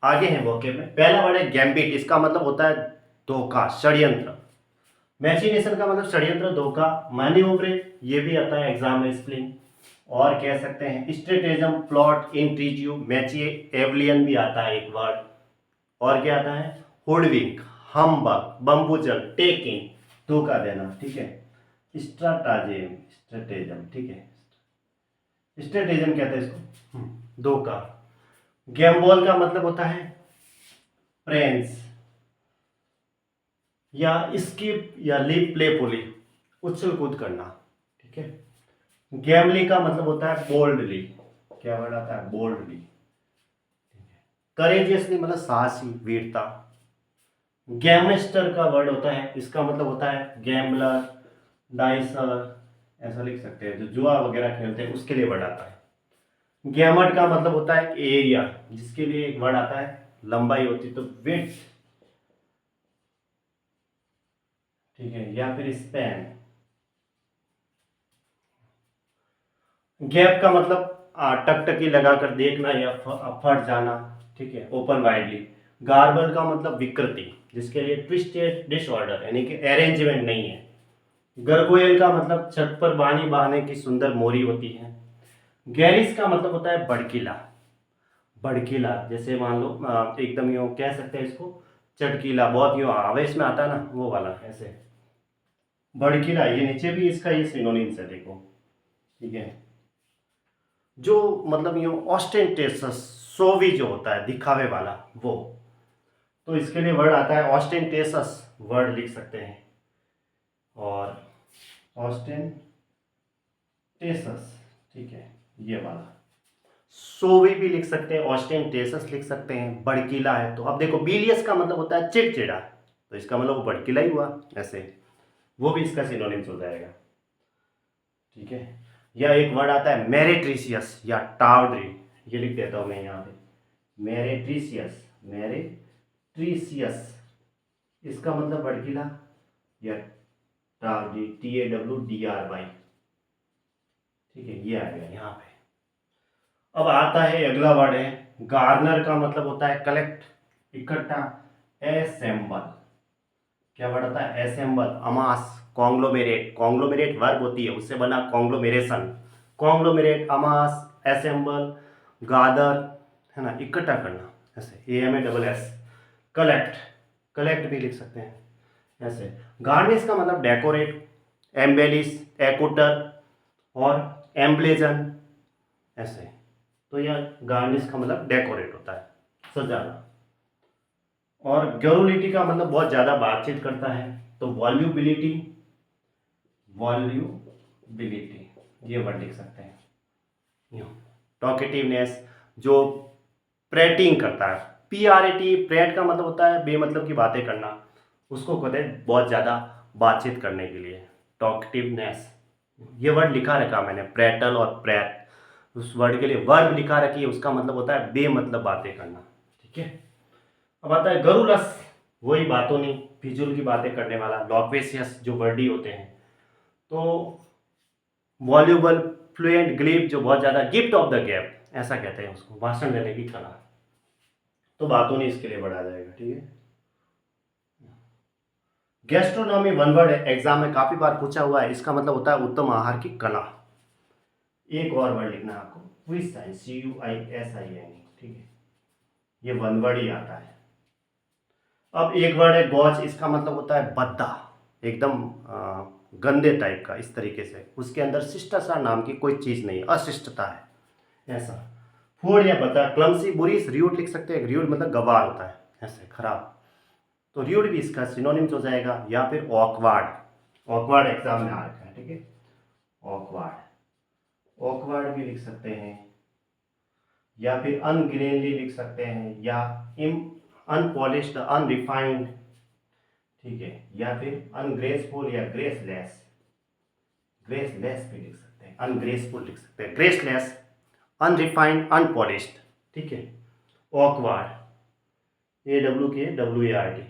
आगे है वोकेब में। पहला वर्ड है गैम्बिट, इसका मतलब होता है धोखा, षड्यंत्र। मैचिनेशन का मतलब षड्यंत्र, धोखा। मैन्यूवरेट ये भी आता है एग्जाम में स्पेलिंग। और कह सकते हैं स्ट्रेटेजम, प्लॉट, इंट्रीजियो, मैचिए एवलियन भी आता है एक वर्ड। और क्या आता है, हुडविंक, हम्बग, बम्बूजल, टेक इन, धोखा देना, ठीक है। स्ट्राटाजेम, स्ट्रेटेजम, ठीक है, स्ट्रेटेजम कहते हैं इसको, धोखा। गैम्बॉल का मतलब होता है प्रेंस, या स्किप या लीप प्लेफुली, उछल कूद करना, ठीक है। गैमली का मतलब होता है बोल्डली, क्या वर्ड आता है, बोल्डली। करेजियसली मतलब साहसी, वीरता। गैमेस्टर का वर्ड होता है, इसका मतलब होता है गैमलर, डाइसर, ऐसा लिख सकते हैं, जो जुआ वगैरह खेलते हैं उसके लिए वर्ड आता है। गैमट का मतलब होता है एरिया, जिसके लिए एक वर्ड आता है, लंबाई होती तो विड्थ, ठीक है, या फिर स्पैन। गैप का मतलब टकटकी लगाकर देखना या फट जाना, ठीक है, ओपन वाइडली। गार्बल का मतलब विकृति, जिसके लिए ट्विस्टेड डिसऑर्डर, यानी कि अरेंजमेंट नहीं है। गर्गोयल का मतलब छत पर पानी बहाने की सुंदर मोरी होती है। गैरिस का मतलब होता है भड़कीला, भड़कीला, जैसे मान लो एकदम यूं कह सकते हैं इसको, चटकीला, बहुत यूं आवेश में आता है ना, वो वाला, ऐसे भड़कीला। ये नीचे भी इसका ये सिनोनिम्स है, देखो, ठीक है। जो मतलब यूं ऑस्टेंटेशस, शोवी जो होता है, दिखावे वाला, वो, तो इसके लिए वर्ड आता है ऑस्टेंटेशस, वर्ड लिख सकते हैं। और ऑस्टेंटेशस, ठीक है, ये वाला। सोवी भी लिख सकते हैं, ऑस्टेंटेशस लिख सकते हैं, भड़कीला है तो। अब देखो बिलियस का मतलब होता है चिड़चिड़ा, तो इसका मतलब वो भड़कीला ही हुआ, ऐसे वो भी इसका सिनोनिम्स हो जाएगा, ठीक है। या एक वर्ड आता है मेरिट्रिशियस या टावड्री, ये लिख देता हूं मैं यहाँ पे, मेरिट्रिशियस, मेरिट्रिशियस, इसका मतलब भड़कीला या टावड्री, TAWDRY, ठीक है, ये आ गया यहाँ पे। अब आता है अगला वर्ड है गार्नर, का मतलब होता है कलेक्ट, इकट्ठा, असेंबल। क्या वर्ड आता है, असेंबल, अमास, कॉन्ग्लोमेरेट, कॉन्ग्लोमेरेट वर्ब होती है, उससे बना कॉन्ग्लोमेरेशन, कॉन्ग्लोमेरेट, अमास, असेंबल, गादर, है ना, इकट्ठा करना, ऐसे AMASS। कलेक्ट, कलेक्ट भी लिख सकते हैं ऐसे। गार्निश का मतलब डेकोरेट, एम्बेलिश, एक्यूटर और एम्ब्लेजन, ऐसे। तो यह गार्निश का मतलब डेकोरेट होता है, सजाना। और ग्योरुलिटी का मतलब बहुत ज़्यादा बातचीत करता है, तो वॉल्यूबिलिटी, वॉल्यूबिलिटी, ये वर्ड लिख सकते हैं। टॉकेटिवनेस, जो प्रेटिंग करता है, PRAT, प्रेट का मतलब होता है बेमतलब की बातें करना, उसको कहते हैं बहुत ज़्यादा बातचीत करने के लिए, टॉकेटिवनेस। ये वर्ड लिखा रखा मैंने, प्रेटल और प्रेट, उस वर्ड के लिए वर्ब लिखा रखी है, उसका मतलब होता है बेमतलब बातें करना, ठीक है। अब आता है गरुलस, वही बातों नहीं, फिजूल की बातें करने वाला। लॉक्वेशियस, जो वर्डी होते हैं। तो वॉल्यूबल, फ्लुएंट, ग्लिप, जो बहुत ज़्यादा, गिफ्ट ऑफ द गैप, ऐसा कहते हैं उसको, भाषण देने की कला। तो बातों नहीं इसके लिए बढ़ा जाएगा, ठीक है। गैस्ट्रोनॉमी वन वर्ड है, एग्जाम में काफ़ी बार पूछा हुआ है, इसका मतलब होता है उत्तम आहार की कला। एक और वर्ड लिखना है आपको, क्विसाइन, CUISIN, ठीक है, ये वन वर्ड ही आता है। अब एक वर्ड है गॉज, इसका मतलब होता है बद्दा, एकदम गंदे टाइप का, इस तरीके से, उसके अंदर शिष्टाचार नाम की कोई चीज़ नहीं, अशिष्टता है, ऐसा। फूड या बद्दा, क्लमसी, बुरी, र्यूड लिख सकते हैं, र्यूड मतलब गवार होता है, ऐसे खराब, तो र्यूड भी इसका सिनोनिम्स हो जाएगा। या फिर ऑकवर्ड, ऑकवर्ड एग्जाम में आ रखा है, ठीक है, ऑकवर्ड, ऑकवर्ड भी लिख सकते हैं। या फिर अनग्रेनली लिख सकते हैं, या अनपॉलिश्ड, अनरिफाइंड, ठीक है। या फिर अनग्रेसफुल या ग्रेसलेस, ग्रेसलेस भी लिख सकते हैं, अनग्रेसफुल लिख सकते हैं, ग्रेसलेस, अनरिफाइंड, अनपॉलिश्ड, ठीक है। Awkward, AWKWARD,